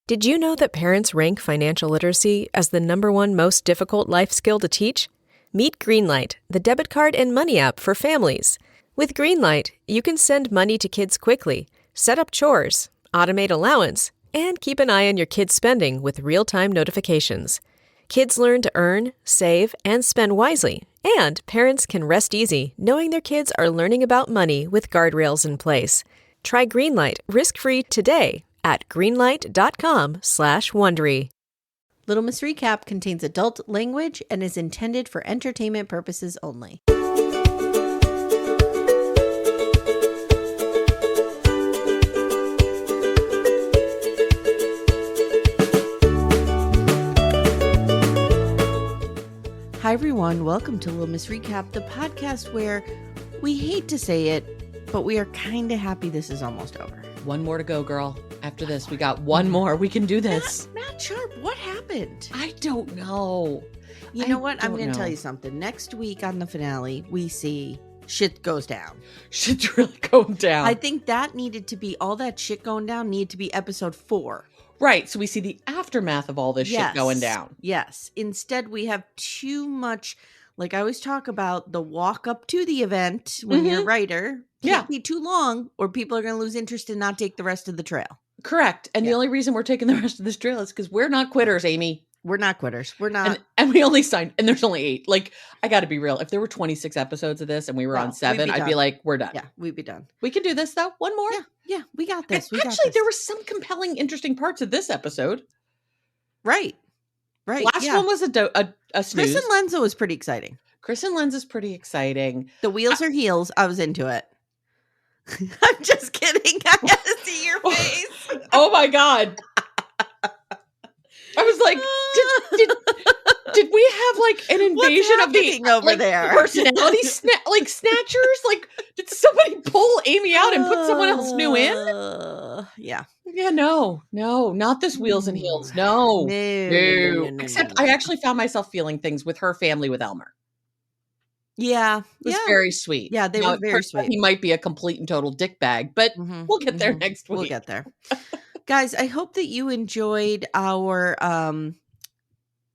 Did you know that parents rank financial literacy as the #1 most difficult life skill to teach? Meet Greenlight, the debit card and money app for families. With Greenlight, you can send money to kids quickly, set up chores, automate allowance, and keep an eye on your kids' spending with real-time notifications. Kids learn to earn, save, and spend wisely, and parents can rest easy knowing their kids are learning about money with guardrails in place. Try Greenlight risk-free today at greenlight.com/Wondery. Little Miss Recap contains adult language and is intended for entertainment purposes only. Hi everyone, welcome to Little Miss Recap, the podcast where we hate to say it, but we are kind of happy this is almost over. One more to go, girl. After this, we got one more. We can do this. Matt Sharp, what happened? I don't know. You know what? I'm going to tell you something. Next week on the finale, we see shit goes down. Shit's really going down. I think that needed to be, all that shit going down needed to be episode 4. Right. So we see the aftermath of all this shit going down. Yes. Instead, we have too much, like I always talk about, the walk up to the event when you're a writer. Can't be too long or people are going to lose interest and not take the rest of the trail. Correct. And the only reason we're taking the rest of this trail is because we're not quitters, Amy. We're not quitters. We're not. And we only signed, and there's only 8. Like, I got to be real. If there were 26 episodes of this and we were on 7, I'd be like, we're done. Yeah, we'd be done. We can do this, though. One more. Yeah, we got this. Actually, there were some compelling, interesting parts of this episode. Right. Last one was a snooze. Kris and Lensa was pretty exciting. Kris and Lensa is pretty exciting. The wheels are heels. I was into it. I'm just kidding. I had to see your face. Oh my God. I was like, did we have like an invasion of the over there personality snatchers? Like, did somebody pull Amy out and put someone else new in? Yeah, no, not this wheels and heels. No. Except I actually found myself feeling things with her family with Elmer. Yeah. It was very sweet. Yeah, they were very sweet. He might be a complete and total dickbag, but we'll get there next week. We'll get there. Guys, I hope that you enjoyed our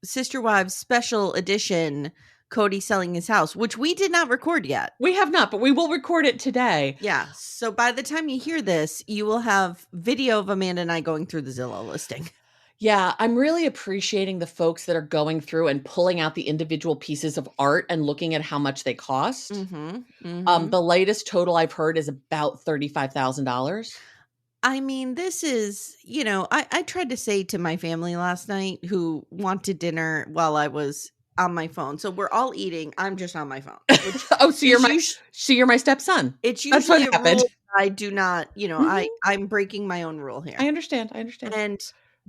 Sister Wives special edition, Cody selling his house, which we did not record yet. We have not, but we will record it today. Yeah. So by the time you hear this, you will have video of Amanda and I going through the Zillow listing. Yeah, I'm really appreciating the folks that are going through and pulling out the individual pieces of art and looking at how much they cost. The latest total I've heard is about $35,000. I mean, this is, I tried to say to my family last night who wanted dinner while I was on my phone. So we're all eating. I'm just on my phone. So you're my stepson. It's usually a rule I do not, I'm breaking my own rule here. I understand. And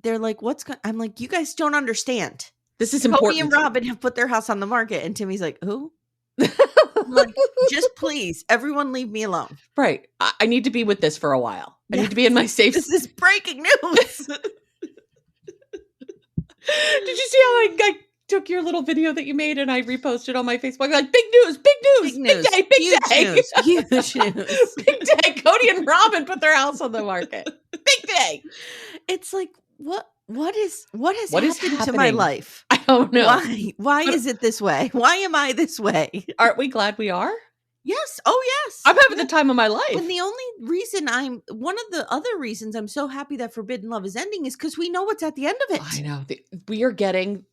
they're like, I'm like, you guys don't understand. This is important. Cody and Robin have put their house on the market. And Timmy's like, who? I'm like, just please, everyone leave me alone. Right. I need to be with this for a while. I need to be in my safe. This is breaking news. Did you see how I took your little video that you made and I reposted on my Facebook? Like, big news, big day, big day. Huge news. Big day. Cody and Robin put their house on the market. Big day. It's like, what has happened to my life? I don't know. Why is it this way? Why am I this way? Aren't we glad we are? Yes. Oh, yes. I'm having the time of my life. And the only reason one of the other reasons I'm so happy that Forbidden Love is ending is because we know what's at the end of it. I know. We are getting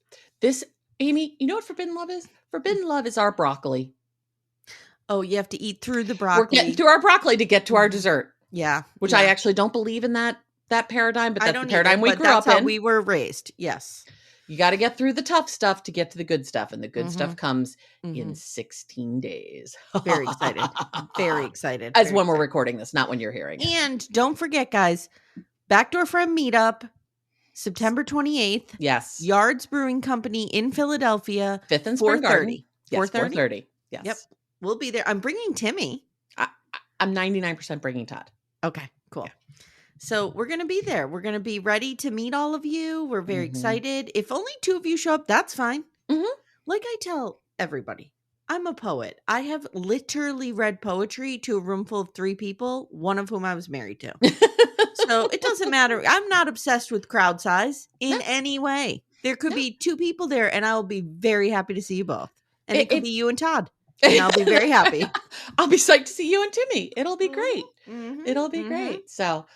this. Amy, you know what Forbidden Love is? Forbidden Love is our broccoli. Oh, you have to eat through the broccoli. We're getting through our broccoli to get to our dessert. Yeah. Which I actually don't believe in that paradigm, but that's the paradigm we grew up in. That's how we were raised. Yes. You got to get through the tough stuff to get to the good stuff. And the good stuff comes in 16 days. Very excited. Very excited. As when we're recording this, not when you're hearing it. And don't forget, guys, Backdoor Friend Meetup, September 28th. Yes. Yards Brewing Company in Philadelphia. 5th and Spring Garden. 4:30. 4:30. Yes. Yep. We'll be there. I'm bringing Timmy. I'm 99% bringing Todd. Okay, cool. Yeah. So we're going to be there. We're going to be ready to meet all of you. We're very excited. If only 2 of you show up, that's fine. Like I tell everybody, I'm a poet. I have literally read poetry to a room full of 3 people, one of whom I was married to. So it doesn't matter. I'm not obsessed with crowd size in any way. There could be 2 people there, and I will be very happy to see you both. And it could be you and Todd, and I'll be very happy. I'll be psyched to see you and Timmy. It'll be great. It'll be great. So,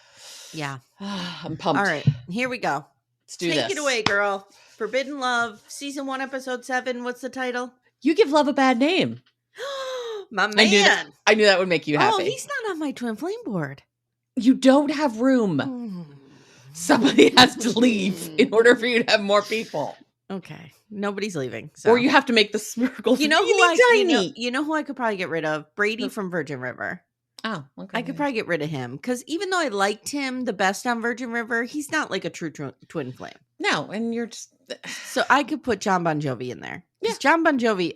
yeah, I'm pumped. All right, here we go. Let's do this. Take it away, girl. Forbidden Love, season 1, episode 7. What's the title? You Give Love a Bad Name. My man. I knew that would make you happy. Oh, he's not on my twin flame board. You don't have room. Somebody has to leave in order for you to have more people. Okay. Nobody's leaving. So. Or you have to make the circle tiny. You know who I could probably get rid of? Brady from Virgin River. Oh, okay. I could probably get rid of him because even though I liked him the best on Virgin River, he's not like a true twin flame. No, and you're just... So I could put John Bon Jovi in there. Yeah. John Bon Jovi,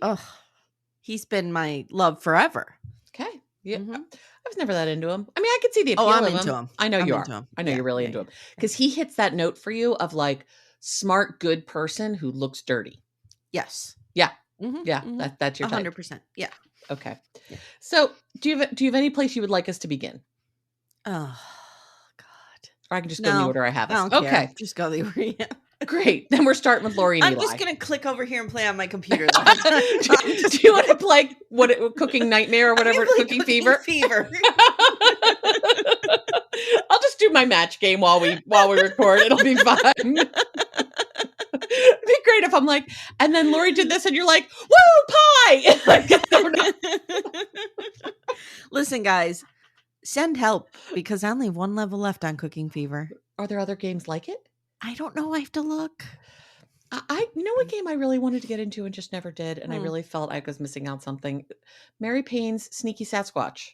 he's been my love forever. Okay. Yeah. I was never that into him. I mean, I could see the appeal of him. into him. I know you are. I know you're really into him. Because he hits that note for you of like smart, good person who looks dirty. Yes. Yeah. Yeah. That's your type. 100%. Yeah. Okay. Yeah. So do you have any place you would like us to begin? Oh, God. Or I can just go in the order I have us. Okay. Care. Just go the order you have. Great. Then we're starting with Laurie and Eli. I'm just going to click over here and play on my computer. Do you want to play Cooking Nightmare or whatever? Cooking Fever? I'll just do my match game while we record. It'll be fun. It'd be great if I'm like, and then Laurie did this and you're like, woo, pie! Listen, guys, send help because I only have 1 level left on Cooking Fever. Are there other games like it? I don't know. I have to look. I know a game I really wanted to get into and just never did. And I really felt I was missing out something. Mary Payne's Sneaky Sasquatch.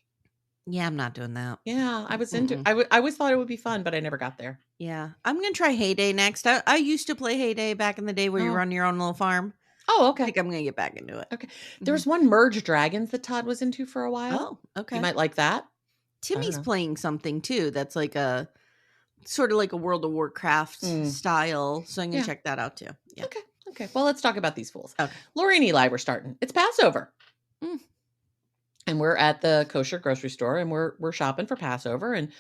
Yeah, I'm not doing that. Yeah, I was into I always thought it would be fun, but I never got there. Yeah. I'm going to try Heyday next. I used to play Heyday back in the day where you run your own little farm. Oh, okay. I think I'm going to get back into it. Okay. There was one Merge Dragons that Todd was into for a while. Oh, okay. You might like that. Timmy's playing something too that's like a sort of like a World of Warcraft style. So I'm going to check that out too. Yeah. Okay. Well, let's talk about these fools. Okay. Laurie and Eli, we're starting. It's Passover. And we're at the kosher grocery store and we're shopping for Passover. And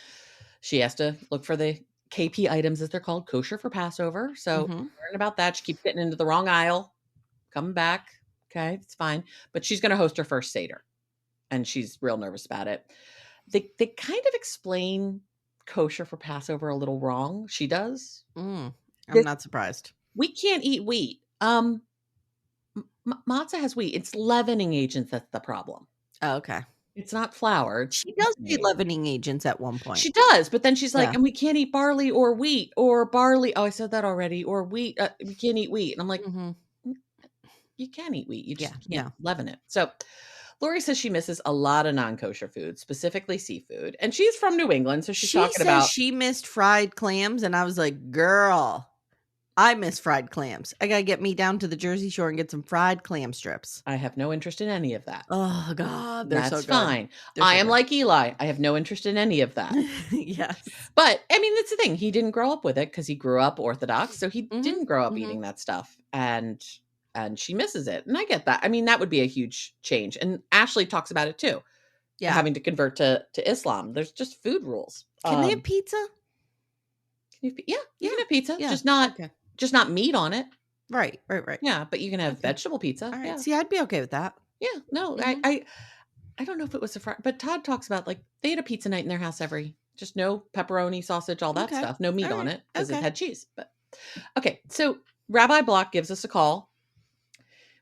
she has to look for the KP items, as they're called, kosher for Passover. So learn about that. She keeps getting into the wrong aisle, coming back. Okay, it's fine. But she's going to host her first Seder. And she's real nervous about it. They kind of explain kosher for Passover a little wrong. She does. I'm not surprised. We can't eat wheat. Matzah has wheat. It's leavening agents that's the problem. Oh, okay. It's not flour. She does need leavening agents at one point. She does, but then she's like, and we can't eat barley or wheat or barley. Oh, I said that already. Or wheat. We can't eat wheat. And I'm like, you can eat wheat. You just can't leaven it. So Laurie says she misses a lot of non-kosher food, specifically seafood. And she's from New England, so she's talking about... She missed fried clams, and I was like, girl, I miss fried clams. I got to get me down to the Jersey Shore and get some fried clam strips. I have no interest in any of that. Oh, God. They're so good. That's fine. I am like Eli. I have no interest in any of that. Yes. But, I mean, that's the thing. He didn't grow up with it because he grew up Orthodox, so he didn't grow up eating that stuff. And she misses it. And I get that. I mean, that would be a huge change. And Ashley talks about it too. Yeah. Having to convert to Islam. There's just food rules. Can they have pizza? You can have pizza. Yeah. Just not meat on it. Right. Yeah, but you can have vegetable pizza. All right. Yeah. See, I'd be okay with that. Yeah. No, I don't know if it was but Todd talks about like they had a pizza night in their house just no pepperoni, sausage, all that stuff. No meat on it because it had cheese. But okay. So Rabbi Block gives us a call.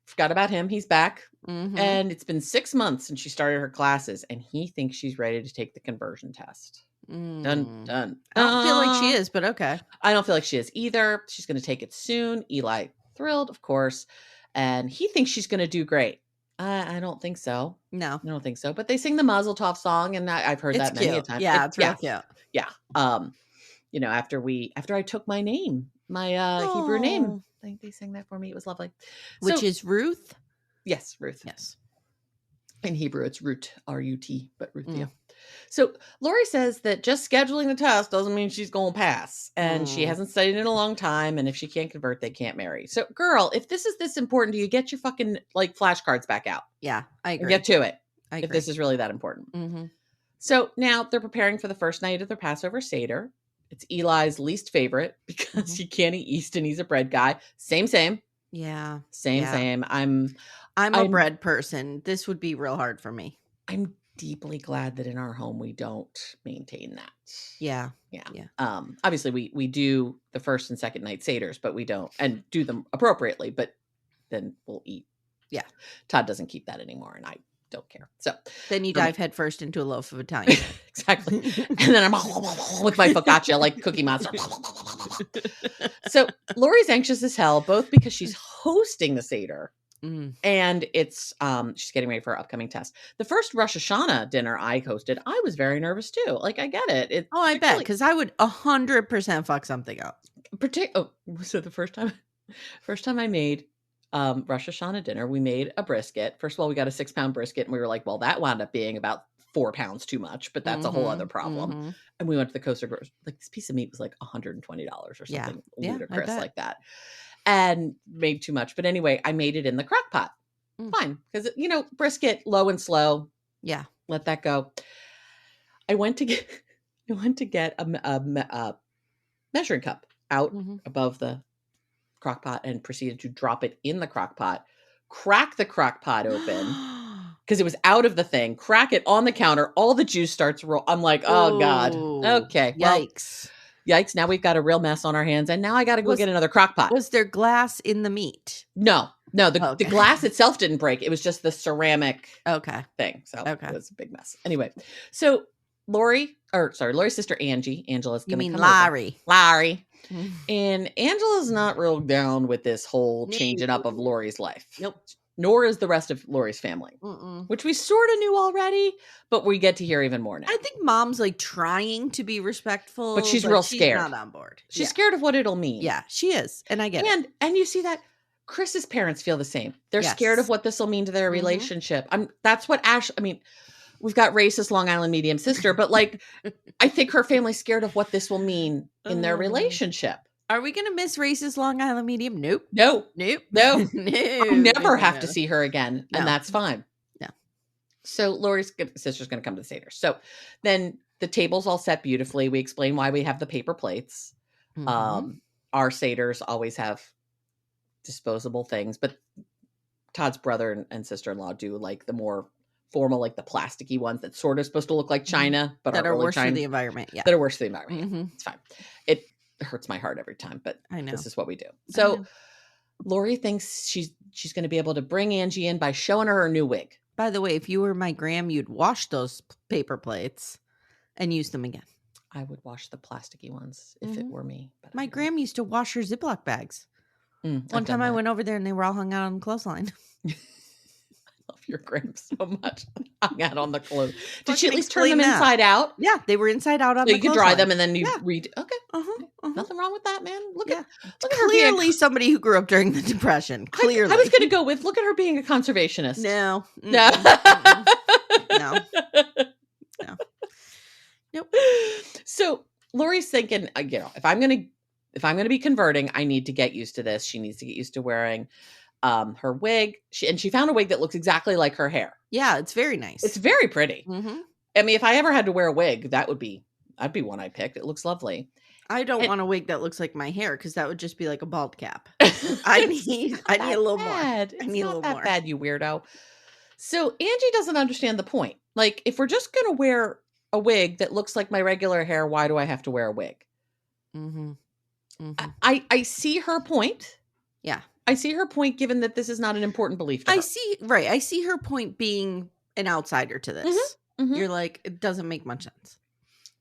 Forgot about him. He's back. And it's been 6 months since she started her classes. And he thinks she's ready to take the conversion test. Dun. I don't feel like she is, but okay. I don't feel like she is either. She's going to take it soon. Eli thrilled, of course. And he thinks she's going to do great. I don't think so. No. I don't think so. But they sing the Mazel Tov song. And I've heard that many a time. Yeah, it's real cute. Yeah. After I took my name, my Hebrew name. They sang that for me. It was lovely. Which is Ruth? Yes, Ruth. Yes. In Hebrew, it's Rut, R-U-T, but Ruth, yeah. So Laurie says that just scheduling the test doesn't mean she's going to pass. And she hasn't studied in a long time. And if she can't convert, they can't marry. So girl, if this is this important to you, get your fucking like flashcards back out. Yeah, I agree. And get to it. I agree. If this is really that important. Mm-hmm. So now they're preparing for the first night of their Passover Seder. It's Eli's least favorite because he can't eat yeast and he's a bread guy. Same. Yeah. Same. I'm a bread person. This would be real hard for me. I'm deeply glad that in our home we don't maintain that. Yeah. Obviously we do the first and second night Seders, but we don't and do them appropriately, but then we'll eat. Yeah. Todd doesn't keep that anymore and I don't care. So then you dive headfirst into a loaf of Italian. Exactly. And then I'm with my focaccia like Cookie Monster. So Laurie's anxious as hell, both because she's hosting the Seder and it's she's getting ready for her upcoming test. The first Rosh Hashanah dinner I hosted, I was very nervous too. Like I get it. I bet because I would 100% fuck something up. So the first time I made Rosh Hashanah dinner, we made a brisket. First of all, we got a 6-pound brisket and we were like, well, that wound up being about 4 pounds too much, but that's a whole other problem. And we went to the Coastal Growers. Like this piece of meat was like $120 or something ludicrous like that. And made too much. But anyway, I made it in the crock pot. Fine. Because, brisket, low and slow. Yeah. Let that go. I went to get a measuring cup out above the crock pot and proceeded to drop it in the crock pot, crack the crock pot open because it was out of the thing, crack it on the counter. All the juice starts to roll. I'm like, oh God. Okay. Yikes. Yikes. Now we've got a real mess on our hands. And now I got to go get another crock pot. Was there glass in the meat? No, the glass itself didn't break. It was just the ceramic thing. So it was a big mess. Anyway, so Laurie's sister Angie, Angela's going to come Laurie. Laurie. And Angela's not real down with this whole changing up of Laurie's life. Nope. Nor is the rest of Laurie's family, which we sort of knew already, but we get to hear even more now. I think mom's like trying to be respectful, but she's real scared. She's not on board. She's scared of what it'll mean. Yeah, she is. And I get it. And you see that Kris's parents feel the same. They're scared of what this will mean to their relationship. That's what we've got racist Long Island medium sister, but like, I think her family's scared of what this will mean in their relationship. Are we going to miss racist Long Island medium? Nope. No. I'll never have to see her again. And that's fine. No. So Laurie's sister's going to come to the Seder. So then the table's all set beautifully. We explain why we have the paper plates. Our Seders always have disposable things, but Todd's brother and sister-in-law do like the more formal, like the plasticky ones that sort of supposed to look like china, but that are worse for the environment. Yeah. That are worse for the environment. Yeah. It's fine. It hurts my heart every time, but I know this is what we do. So Laurie thinks she's going to be able to bring Angie in by showing her new wig. By the way, if you were my gram, you'd wash those paper plates and use them again. I would wash the plasticky ones if it were me. But my gram used to wash her Ziploc bags. One time I went over there and they were all hung out on the clothesline. I love your gram so much. Hung out on the clothes. Did she at least turn them inside out? Yeah, they were inside out on the clothesline. So you could dry them and then you read. Okay. Nothing wrong with that, man. Look at her. Clearly somebody who grew up during the Depression. Clearly. I was going to go with, look at her being a conservationist. No. Nope. So Laurie's thinking, if I'm going to be converting, I need to get used to this. She needs to get used to wearing her wig. She found a wig that looks exactly like her hair. Yeah, it's very nice. It's very pretty. I mean, if I ever had to wear a wig, that'd be one I picked. It looks lovely. I don't want a wig that looks like my hair because that would just be like a bald cap. I need a little more. I need a little more. Bad, you weirdo. So Angie doesn't understand the point. Like, if we're just going to wear a wig that looks like my regular hair, why do I have to wear a wig? I see her point. Yeah. I see her point given that this is not an important belief to her. I see her point being an outsider to this. You're like, it doesn't make much sense.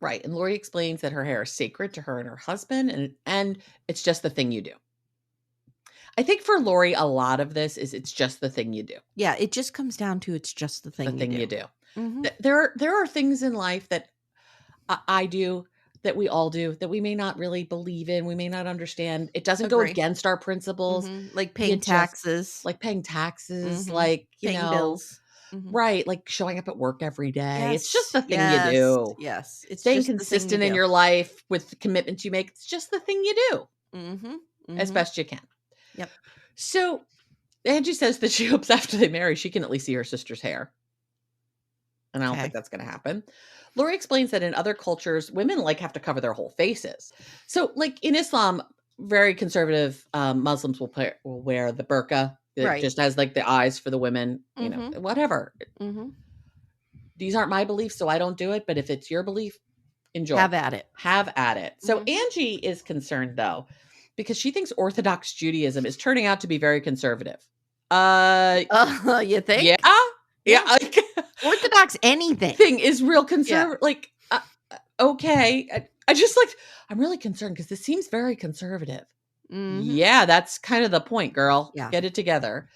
Right. And Laurie explains that her hair is sacred to her and her husband, and it's just the thing you do. I think for Laurie, a lot of this is it's just the thing you do. Yeah, it just comes down to it's just the thing you do. There are things in life that I do, that we all do, that we may not really believe in. We may not understand. It doesn't go against our principles. Like paying taxes. Like paying taxes. Paying bills. Right. Like showing up at work every day. Yes. It's just the thing you do. Yes. It's staying just consistent in your life with the commitments you make. It's just the thing you do as best you can. Yep. So Angie says that she hopes after they marry, she can at least see her sister's hair. And I don't think that's going to happen. Laurie explains that in other cultures, women have to cover their whole faces. So in Islam, very conservative Muslims will wear the burqa. It just has the eyes for the women, you know, whatever. These aren't my beliefs, so I don't do it. But if it's your belief, enjoy. Have at it. Have at it. So Angie is concerned, though, because she thinks Orthodox Judaism is turning out to be very conservative. You think? Yeah. Orthodox anything is real conservative. Okay. I'm really concerned because this seems very conservative. Yeah, that's kind of the point, girl. Yeah. Get it together.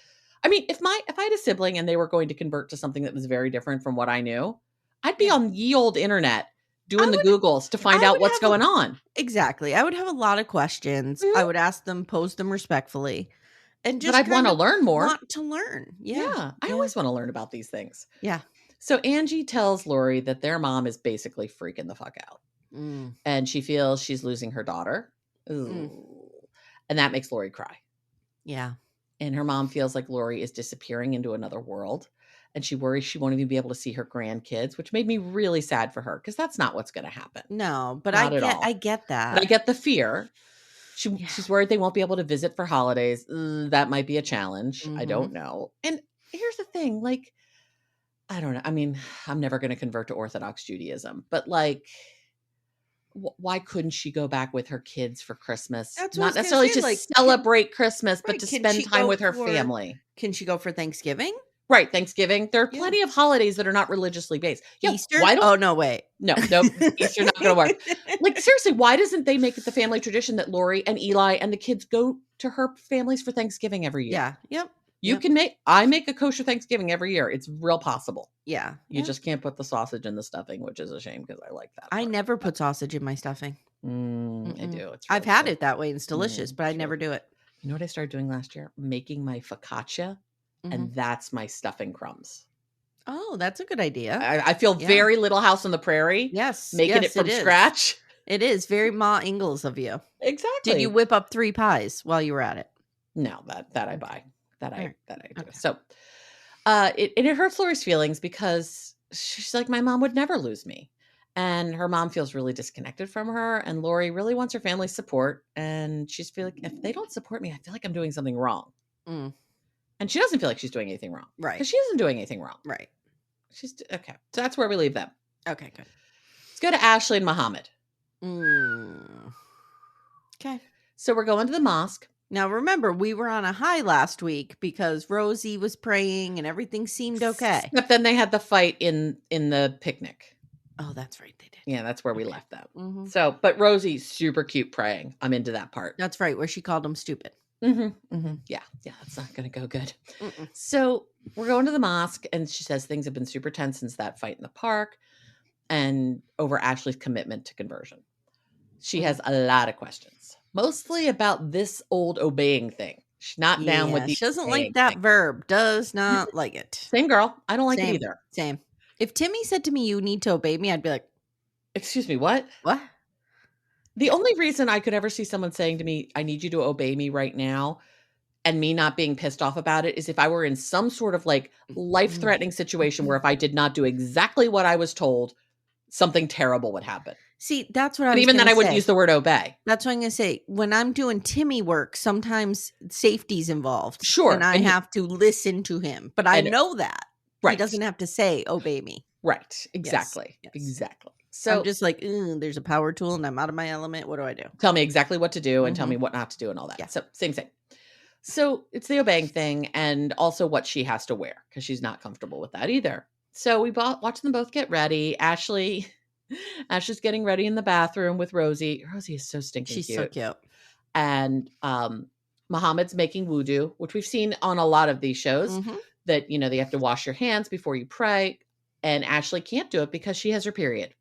I mean, if I had a sibling and they were going to convert to something that was very different from what I knew, I'd be on ye old internet doing the Googles to find out what's going on. Exactly. I would have a lot of questions. I would ask them, pose them respectfully. And just but I'd want to learn more. Want to learn. Yeah. I always want to learn about these things. Yeah. So Angie tells Laurie that their mom is basically freaking the fuck out. And she feels she's losing her daughter. And that makes Laurie cry. Yeah. And her mom feels like Laurie is disappearing into another world. And she worries she won't even be able to see her grandkids, which made me really sad for her because that's not what's going to happen. No, but I get that. But I get the fear. She's worried they won't be able to visit for holidays. That might be a challenge. I don't know. And here's the thing, I don't know. I mean, I'm never going to convert to Orthodox Judaism, but why couldn't she go back with her kids for Christmas? That's not necessarily to celebrate Christmas, but to spend time with her family. Can she go for Thanksgiving? Right, Thanksgiving. There are plenty of holidays that are not religiously based. Yeah, Easter? Oh, no, wait. No, Easter's not going to work. Seriously, why doesn't they make it the family tradition that Laurie and Eli and the kids go to her families for Thanksgiving every year? Yeah, yep. I make a kosher Thanksgiving every year. It's real possible. Yeah. You just can't put the sausage in the stuffing, which is a shame because I like that. I never put sausage in my stuffing. I do. I've had it that way and it's delicious, but I never do it. You know what I started doing last year? Making my focaccia. And that's my stuffing crumbs. Oh, that's a good idea. I feel very Little House on the Prairie. Yes. Making it from scratch. It is very Ma Ingalls of you. Exactly. Did you whip up 3 pies while you were at it? No, that I buy. That I do. Okay. So it hurts Laurie's feelings because she's like, my mom would never lose me. And her mom feels really disconnected from her. And Laurie really wants her family's support. And she's feeling if they don't support me, I feel like I'm doing something wrong. And she doesn't feel like she's doing anything wrong. Right. Because she isn't doing anything wrong. Right. She's okay. So that's where we leave them. Okay, good. Let's go to Ashley and Mohammed. Okay. So we're going to the mosque. Now, remember, we were on a high last week because Rosie was praying and everything seemed okay. But then they had the fight in the picnic. Oh, that's right. They did. Yeah, that's where we left them. So, but Rosie's super cute praying. I'm into that part. That's right. Where she called him stupid. Yeah, that's not going to go good. So we're going to the mosque, and she says things have been super tense since that fight in the park and over Ashley's commitment to conversion. She has a lot of questions, mostly about this old obeying thing. She's not down with the She doesn't like that verb. Does not like it. Same girl. I don't like it either. Same. If Timmy said to me, you need to obey me, I'd be like, excuse me, what? What? The only reason I could ever see someone saying to me, I need you to obey me right now, and me not being pissed off about it is if I were in some sort of life-threatening situation where if I did not do exactly what I was told, something terrible would happen. See, that's what I was even then I wouldn't use the word obey. That's what I'm going to say. When I'm doing Timmy work, sometimes safety's involved. Sure. And I have to listen to him. But I know that. Right. He doesn't have to say, obey me. Right. Exactly. Yes. Exactly. So I'm just like, there's a power tool and I'm out of my element. What do I do? Tell me exactly what to do and tell me what not to do and all that. Yeah. So same thing. So it's the obeying thing and also what she has to wear because she's not comfortable with that either. So we watch them both get ready. Ashley's getting ready in the bathroom with Rosie. Rosie is so stinking cute. She's so cute. And Mohammed's making wudu, which we've seen on a lot of these shows that, they have to wash your hands before you pray. And Ashley can't do it because she has her period.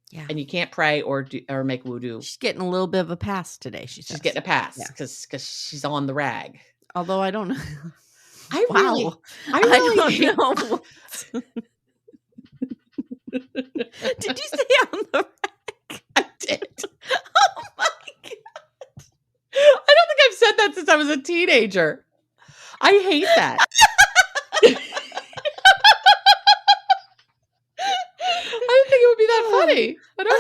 Yeah. And you can't pray or make wudu. She's getting a little bit of a pass today, she says. She's getting a pass because she's on the rag. Although I don't know. I really don't know. Did you say on the rack? I did. Oh my God. I don't think I've said that since I was a teenager. I hate that. I didn't think it would be that funny, but okay.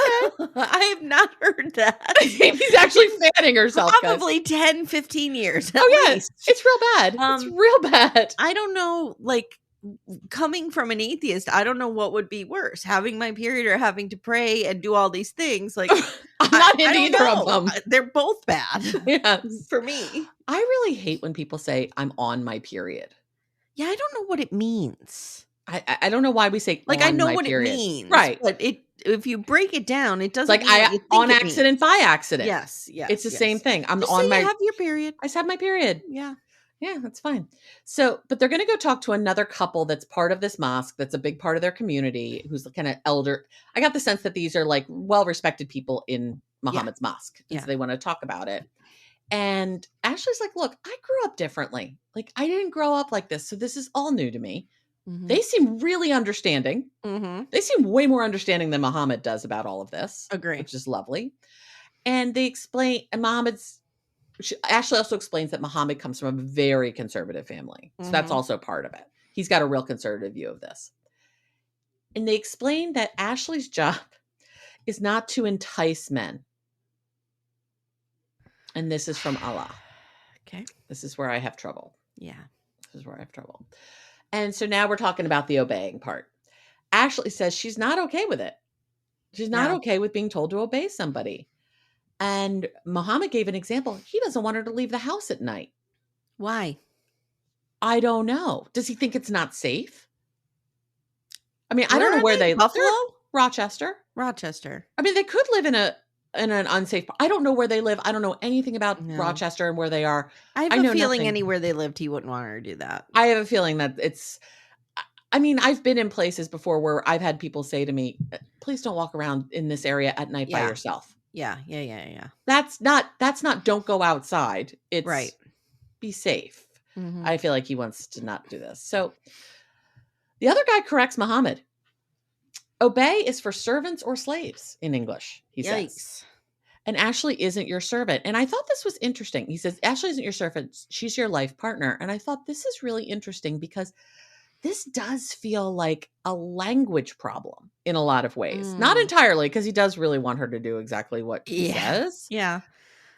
I have not heard that. Amy's actually fanning herself. Probably 10, 15 years. Oh, yeah. Least. It's real bad. It's real bad. I don't know, like, coming from an atheist, I don't know what would be worse, having my period or having to pray and do all these things. Like, I'm not into either of them. They're both bad. Yeah, for me. I really hate when people say I'm on my period. Yeah, I don't know what it means. I don't know why we say like on I know my what period. It means, right? But if you break it down, it doesn't like mean what you think on it accident means. by accident. Yes, it's the same thing. I'm just on say my you have your period. I just had my period. Yeah, that's fine. So, but they're going to go talk to another couple that's part of this mosque. That's a big part of their community. Who's kind of elder. I got the sense that these are like well-respected people in Muhammad's mosque. And so they want to talk about it. And Ashley's like, look, I grew up differently. Like, I didn't grow up like this. So this is all new to me. Mm-hmm. They seem really understanding. Mm-hmm. They seem way more understanding than Mohammed does about all of this. Agree. Which is lovely. And they explain, and Ashley also explains that Mohammed comes from a very conservative family. So that's also part of it. He's got a real conservative view of this. And they explain that Ashley's job is not to entice men. And this is from Allah. Okay. This is where I have trouble. Yeah. This is where I have trouble. And so now we're talking about the obeying part. Ashley says she's not okay with it. She's not okay with being told to obey somebody. And Mohammed gave an example. He doesn't want her to leave the house at night. Why? I don't know. Does he think it's not safe? I mean, I don't know where they live. Buffalo? Rochester. I mean, they could live in an unsafe. I don't know where they live. I don't know anything about Rochester and where they are. I have a feeling anywhere they lived, he wouldn't want her to do that. I have a feeling that I mean, I've been in places before where I've had people say to me, please don't walk around in this area at night by yourself. Yeah. That's not don't go outside. It's right. Be safe. Mm-hmm. I feel like he wants to not do this. So the other guy corrects Mohammed. Obey is for servants or slaves in English, he says. And Ashley isn't your servant. And I thought this was interesting. He says, Ashley isn't your servant. She's your life partner. And I thought this is really interesting because this does feel like a language problem in a lot of ways. Not entirely, because he does really want her to do exactly what he says. Yeah.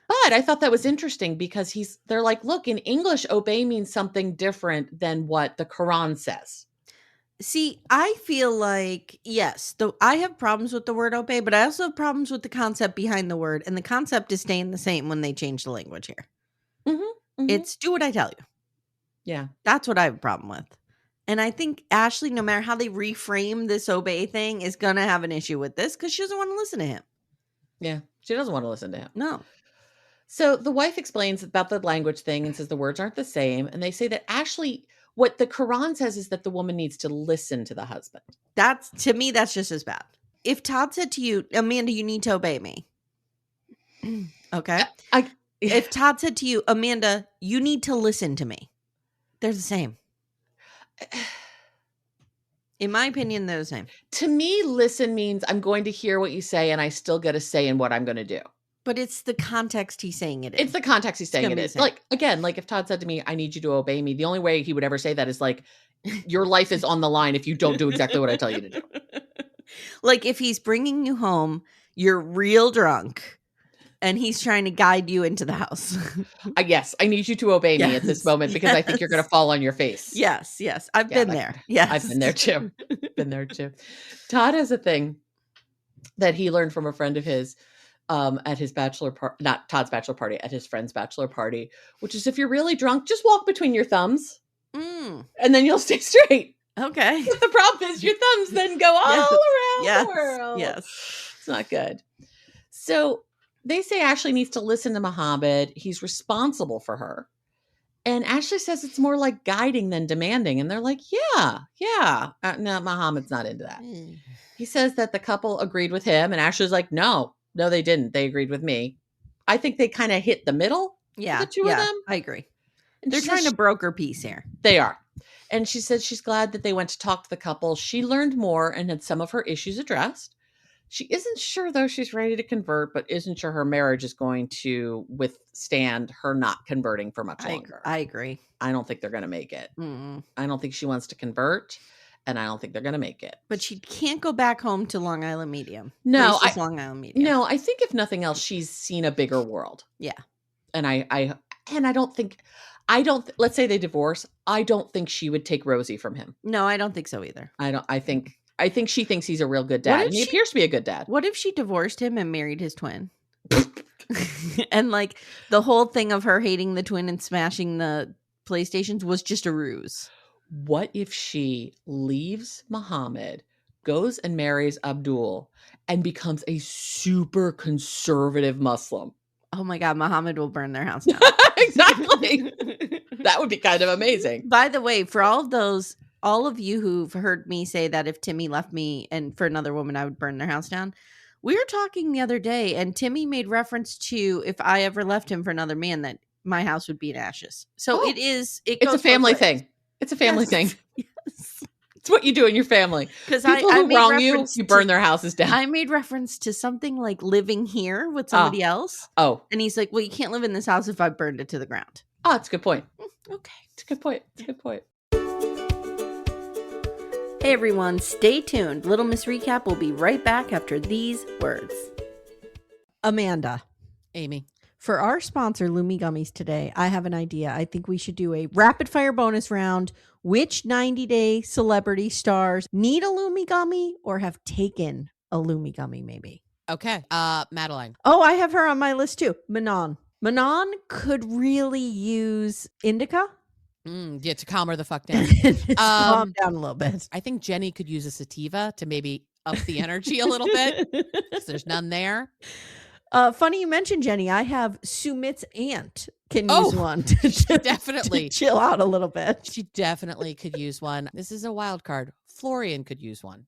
But I thought that was interesting because they're like, look, in English, obey means something different than what the Quran says. See, I feel like, yes, I have problems with the word obey, but I also have problems with the concept behind the word. And the concept is staying the same when they change the language here. It's do what I tell you. Yeah. That's what I have a problem with. And I think Ashley, no matter how they reframe this obey thing, is going to have an issue with this because she doesn't want to listen to him. Yeah. She doesn't want to listen to him. No. So the wife explains about the language thing and says the words aren't the same. And they say that Ashley, what the Quran says is that the woman needs to listen to the husband. To me, that's just as bad. If Todd said to you, Amanda, you need to obey me. Okay. If Todd said to you, Amanda, you need to listen to me. They're the same. In my opinion, they're the same. To me, listen means I'm going to hear what you say and I still get a say in what I'm going to do. But it's the context he's saying it in. It's the context he's saying it in. Like, again, like if Todd said to me, I need you to obey me, the only way he would ever say that is like, your life is on the line if you don't do exactly what I tell you to do. Like if he's bringing you home, you're real drunk, and he's trying to guide you into the house. Yes, I need you to obey me at this moment because I think you're going to fall on your face. Yes. I've been there. Yes. I've been there too. Todd has a thing that he learned from a friend of his at his bachelor party, not Todd's bachelor party, at his friend's bachelor party, which is if you're really drunk, just walk between your thumbs and then you'll stay straight. Okay. But the problem is your thumbs then go all around the world. Yes. It's not good. So they say Ashley needs to listen to Mohammed. He's responsible for her. And Ashley says it's more like guiding than demanding. And they're like, yeah. No, Mohammed's not into that. He says that the couple agreed with him. And Ashley's like, no, they didn't. They agreed with me. I think they kind of hit the middle. Yeah. The two of them. I agree. And They're trying to broker peace here. They are. And she said she's glad that they went to talk to the couple. She learned more and had some of her issues addressed. She isn't sure, though, she's ready to convert, but isn't sure her marriage is going to withstand her not converting for much longer. I agree. I don't think they're going to make it. I don't think she wants to convert, and I don't think they're going to make it. But she can't go back home to Long Island Medium. No, Long Island Medium. No, I think if nothing else, she's seen a bigger world. Yeah. And I don't think, let's say they divorce. I don't think she would take Rosie from him. No, I don't think so either. I think she thinks he's a real good dad. And he appears to be a good dad. What if she divorced him and married his twin? And like the whole thing of her hating the twin and smashing the PlayStations was just a ruse. What if she leaves Mohammed, goes and marries Abdul, and becomes a super conservative Muslim? Oh my God, Mohammed will burn their house down. Exactly. That would be kind of amazing. By the way, for all of you who've heard me say that if Timmy left me and for another woman, I would burn their house down. We were talking the other day and Timmy made reference to if I ever left him for another man, that my house would be in ashes. So it's a family thing. It's a family thing. Yes. It's what you do in your family. Because people who wrong you burn their houses down. I made reference to something like living here with somebody else. Oh. And he's like, well, you can't live in this house if I burned it to the ground. Oh, it's a good point. Okay. It's a good point. It's a good point. Hey everyone, stay tuned. Little Miss Recap will be right back after these words. Amanda. Amy. For our sponsor, Lumi Gummies today, I have an idea. I think we should do a rapid fire bonus round. Which 90-day celebrity stars need a Lumi Gummy or have taken a Lumi Gummy maybe? Okay. Madeline. Oh, I have her on my list too. Manon. Manon could really use indica. Yeah, to calm her the fuck down. Calm down a little bit. I think Jenny could use a sativa to maybe up the energy a little bit because there's none there. Funny you mentioned Jenny. I have Sumit's aunt can use one to definitely chill out a little bit. She definitely could use one. This is a wild card. Florian could use one.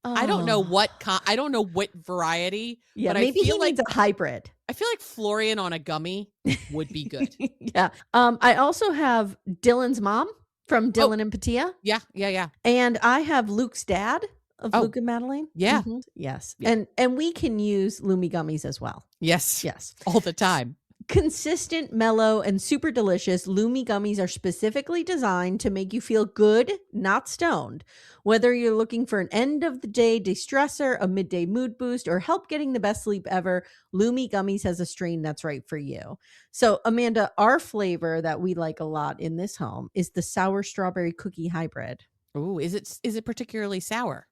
I don't know what variety. Yeah, but maybe I feel he needs a hybrid. I feel like Florian on a gummy would be good. Yeah. I also have Dylan's mom from Dylan and Patia. Yeah. And I have Luke's dad of Luke and Madeline. Yeah. Mm-hmm. Yes. Yeah. And we can use Lumi Gummies as well. Yes. Yes. All the time. Consistent, mellow, and super delicious, Lumi Gummies are specifically designed to make you feel good, not stoned. Whether you're looking for an end-of-the-day de-stressor, a midday mood boost, or help getting the best sleep ever, Lumi Gummies has a strain that's right for you. So, Amanda, our flavor that we like a lot in this home is the sour strawberry cookie hybrid. Ooh, is it particularly sour?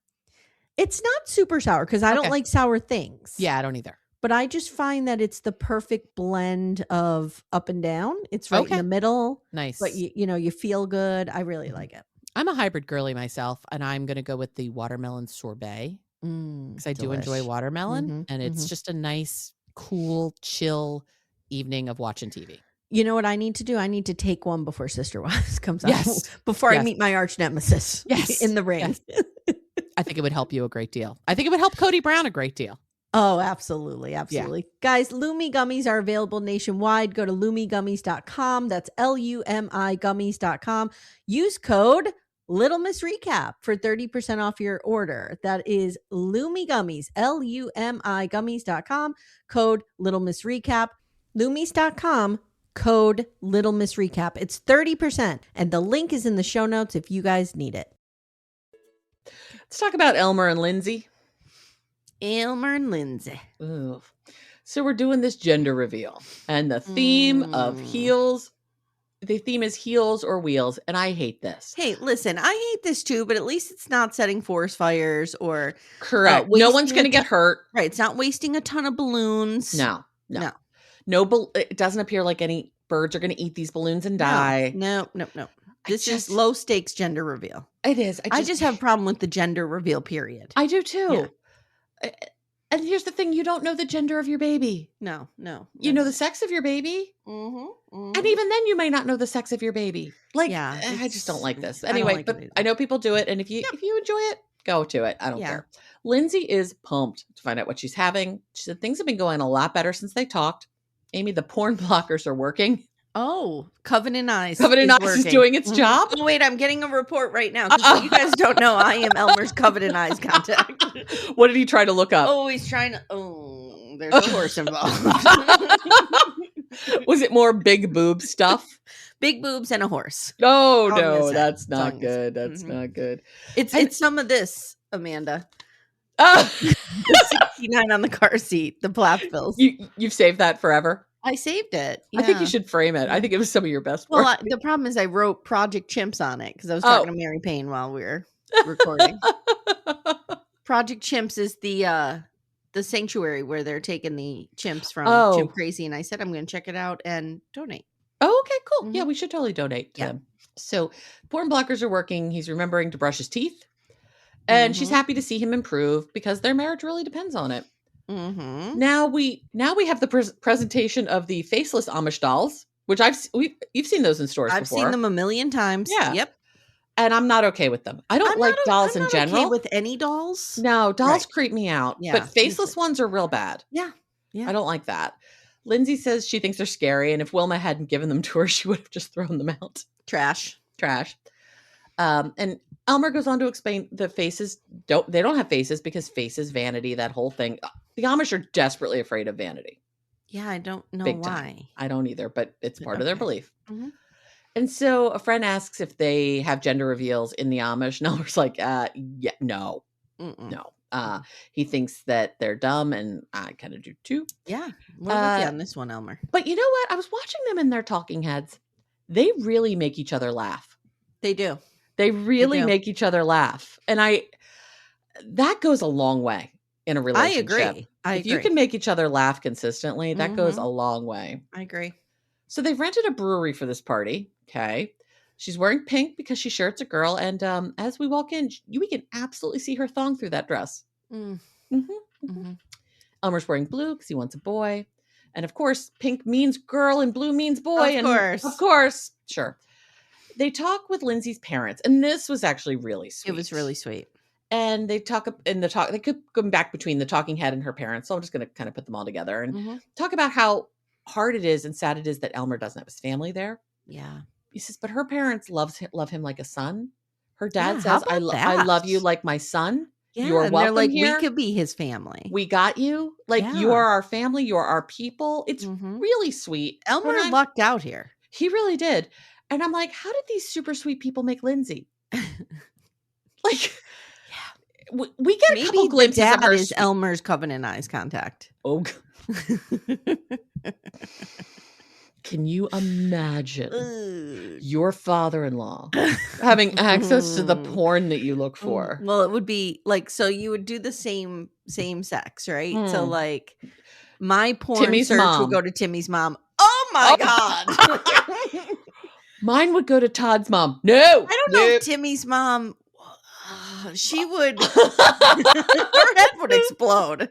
It's not super sour because I don't like sour things. Yeah, I don't either. But I just find that it's the perfect blend of up and down. It's right in the middle. Nice. But you feel good. I really like it. I'm a hybrid girly myself, and I'm going to go with the watermelon sorbet because I do enjoy watermelon, and it's just a nice, cool, chill evening of watching TV. You know what I need to do? I need to take one before Sister Wives comes out. Before I meet my arch nemesis in the ring. Yes. I think it would help you a great deal. I think it would help Cody Brown a great deal. Oh, absolutely. Absolutely. Yeah. Guys, Lumi Gummies are available nationwide. Go to lumigummies.com. That's LUMI gummies.com. Use code Little Miss Recap for 30% off your order. That is Lumi Gummies, LUMI gummies.com. Code Little Miss Recap. Lumis.com. Code Little Miss Recap. It's 30%. And the link is in the show notes if you guys need it. Let's talk about Elmer and Lindsey. Elmer and Lindsey. Ooh. So we're doing this gender reveal, and the theme of heels. The theme is heels or wheels, and I hate this. Hey, listen, I hate this too, but at least it's not setting forest fires or correct. No one's going to get hurt. Right. It's not wasting a ton of balloons. No. It doesn't appear like any birds are going to eat these balloons and die. No. This is low stakes gender reveal. It is. I just have a problem with the gender reveal period. I do too. Yeah. And here's the thing. You don't know the gender of your baby. No. You know the sex of your baby. And even then you may not know the sex of your baby. I just don't like this. Anyway, but I know people do it. And if you enjoy it, go to it. I don't care. Lindsey is pumped to find out what she's having. She said things have been going a lot better since they talked. Amy, the porn blockers are working. Oh, Covenant Eyes. Covenant Eyes is doing its job. Oh, wait, I'm getting a report right now. Because what you guys don't know, I am Elmer's Covenant Eyes contact. What did he try to look up? Oh, he's trying to. Oh, there's a horse involved. Was it more big boob stuff? Big boobs and a horse. Oh, no, that's not good. That's not good. It's some of this, Amanda. 69 on the car seat, the Plathvilles. You've saved that forever? I saved it. Yeah. I think you should frame it. I think it was some of your best work. Well, the problem is I wrote Project Chimps on it because I was talking to Mary Payne while we were recording. Project Chimps is the sanctuary where they're taking the chimps from Chimp Crazy, and I said I'm going to check it out and donate. Oh, okay, cool. Yeah, we should totally donate to them. So porn blockers are working. He's remembering to brush his teeth, and she's happy to see him improve because their marriage really depends on it. Now we have the presentation of the faceless Amish dolls, which you've seen those in stores I've before. seen them a million times. Yeah. Yep. And I'm not okay with them. I don't like dolls in general. Okay with any dolls? No, dolls creep me out. Yeah, but faceless ones are real bad. Yeah. I don't like that. Lindsay says she thinks they're scary, and if Wilma hadn't given them to her, she would have just thrown them out. Trash. And Elmer goes on to explain the faces don't have faces because faces, vanity, that whole thing. The Amish are desperately afraid of vanity. Yeah, I don't know Big why. Time. I don't either, but it's part of their belief. And so a friend asks if they have gender reveals in the Amish, and Elmer's like, no. No. He thinks that they're dumb, and I kind of do too. Yeah. We're with you on this one, Elmer. But you know what? I was watching them in their talking heads. They really make each other laugh. They do. They really make each other laugh. And that goes a long way in a relationship. I agree. If you can make each other laugh consistently, that goes a long way. I agree. So they've rented a brewery for this party. Okay. She's wearing pink because she's sure it's a girl. And as we walk in, we can absolutely see her thong through that dress. Elmer's wearing blue because he wants a boy. And of course, pink means girl and blue means boy. Of course. Sure. They talk with Lindsay's parents. And this was actually really sweet. It was really sweet. And they talk they could go back between the talking head and her parents. So I'm just going to kind of put them all together and talk about how hard it is and sad it is that Elmer doesn't have his family there. Yeah. He says, but her parents love him like a son. Her dad says, I love you like my son. Yeah, You're welcome they're like, here. we could be his family. We got you. Like, you are our family. You're our people. It's really sweet. Elmer lucked out here. He really did. And I'm like, how did these super sweet people make Lindsay? Like, we get a couple glimpses of her. Is Elmer's Covenant Eyes contact. Oh, can you imagine your father-in-law having access to the porn that you look for? Well, it would be like, so you would do the same sex, right? So like my porn Timmy's search mom would go to Timmy's mom. Oh my God. Mine would go to Todd's mom. No. I don't know if Timmy's mom, she would, her head would explode.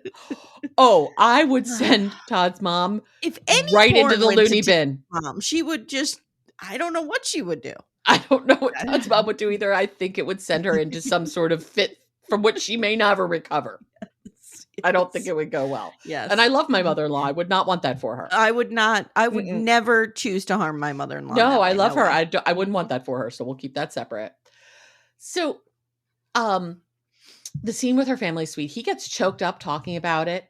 Oh, I would send Todd's mom right into the loony bin. Mom, she would just, I don't know what she would do. I don't know what Todd's mom would do either. I think it would send her into some sort of fit from which she may never recover. Yes. I don't think it would go well. Yes. And I love my mother-in-law. I would not want that for her. I would never choose to harm my mother-in-law. No, I love her. I wouldn't want that for her. So we'll keep that separate. So, the scene with her family is sweet. He gets choked up talking about it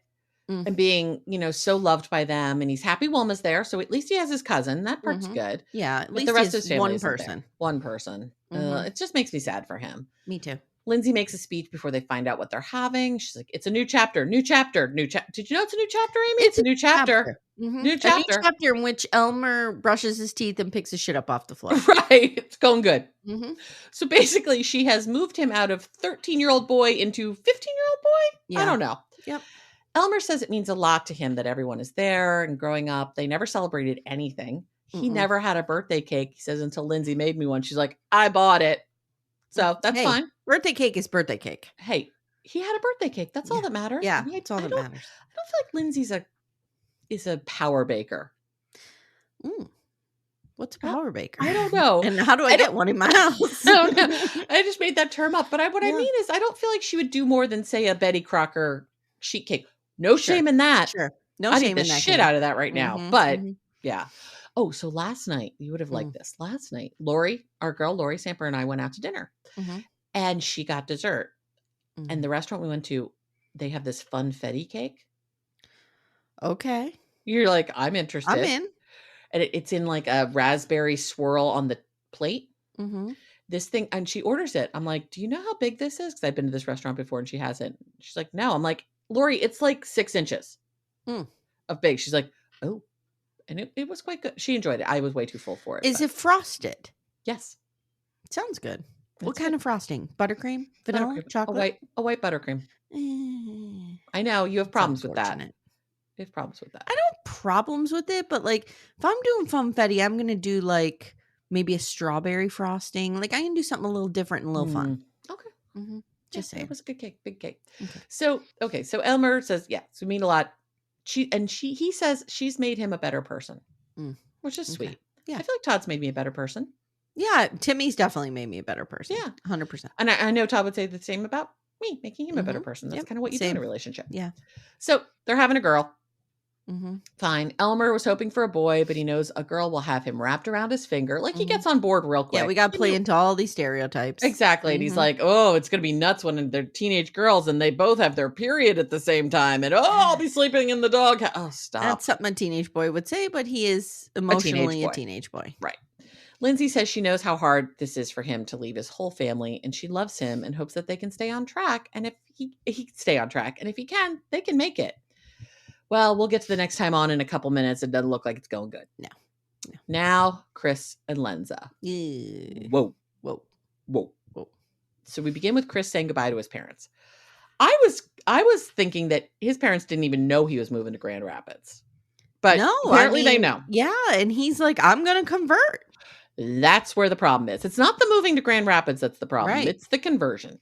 and being, so loved by them. And he's happy Wilma's there. So at least he has his cousin. That part's good. Yeah. At least the rest of his family one person. It just makes me sad for him. Me too. Lindsay makes a speech before they find out what they're having. She's like, it's a new chapter. Did you know it's a new chapter, Amy? It's a new chapter. New chapter. A new chapter in which Elmer brushes his teeth and picks his shit up off the floor. Right. It's going good. So basically, she has moved him out of 13-year-old boy into 15-year-old boy. Yeah. I don't know. Yep. Elmer says it means a lot to him that everyone is there, and growing up, they never celebrated anything. He never had a birthday cake. He says, until Lindsay made me one. She's like, I bought it. So that's fine. Birthday cake is birthday cake. Hey, he had a birthday cake. That's all that matters. Yeah, that's all that matters. I don't feel like Lindsay's is a power baker. What's a power baker? I don't know. And how do I get one in my house? I don't know. I just made that term up. But what I mean is I don't feel like she would do more than, say, a Betty Crocker sheet cake. No shame in that. Sure. No I'd shame eat in the that. shit out of that right now. But yeah. Oh, so last night, you would have liked this. Last night, Laurie, our girl, Laurie Samper, and I went out to dinner. And she got dessert. And the restaurant we went to, they have this funfetti cake. Okay. You're like, I'm interested. I'm in. And it's in like a raspberry swirl on the plate. This thing, and she orders it. I'm like, do you know how big this is? Because I've been to this restaurant before and she hasn't. She's like, no. I'm like, Laurie, it's like 6 inches of big. She's like, oh. And it was quite good. She enjoyed it. I was way too full for it. Is it frosted? Yes. Sounds good. What kind of frosting? Buttercream? Vanilla? Buttercream. Chocolate? A white buttercream. I know. You have problems with that. You have problems with that. I don't have problems with it, but like if I'm doing funfetti, I'm going to do like maybe a strawberry frosting. Like I can do something a little different and a little fun. Okay. Just saying. It was a good cake. Big cake. Okay. So Elmer says, yeah, so we meet a lot. He says she's made him a better person, which is sweet. Yeah. I feel like Todd's made me a better person. Yeah. Timmy's definitely made me a better person. Yeah. 100%. And I know Todd would say the same about me, making him a better person. That's kind of what you do in a relationship. Yeah. So they're having a girl. Fine. Elmer was hoping for a boy, but he knows a girl will have him wrapped around his finger. Like he gets on board real quick. Yeah, we got to play into all these stereotypes. Exactly. And he's like, oh, it's going to be nuts when they're teenage girls and they both have their period at the same time. And I'll be sleeping in the dog. Oh, stop. That's something a teenage boy would say, but he is emotionally a teenage boy. Right. Lindsay says she knows how hard this is for him to leave his whole family, and she loves him and hopes that they can stay on track. And if he stay on track, and if he can, they can make it. Well, we'll get to the next time on in a couple minutes. It doesn't look like it's going good. No. Now, Kris and Lensa. Yeah. Whoa. So we begin with Kris saying goodbye to his parents. I was thinking that his parents didn't even know he was moving to Grand Rapids. But no, apparently they know. Yeah, and he's like, I'm going to convert. That's where the problem is. It's not the moving to Grand Rapids that's the problem. Right. It's the conversion.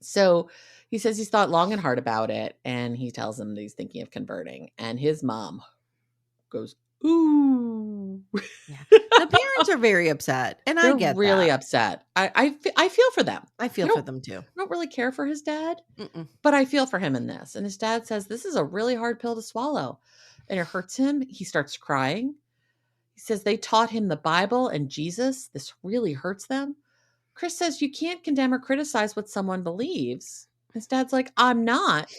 So he says he's thought long and hard about it, and he tells him that he's thinking of converting. And his mom goes, ooh. Yeah. The parents are very upset, and I get really upset. I feel for them. I feel for them too. I don't really care for his dad, but I feel for him in this. And his dad says this is a really hard pill to swallow, and it hurts him. He starts crying. He says they taught him the Bible and Jesus. This really hurts them. Kris says you can't condemn or criticize what someone believes. His dad's like, I'm not,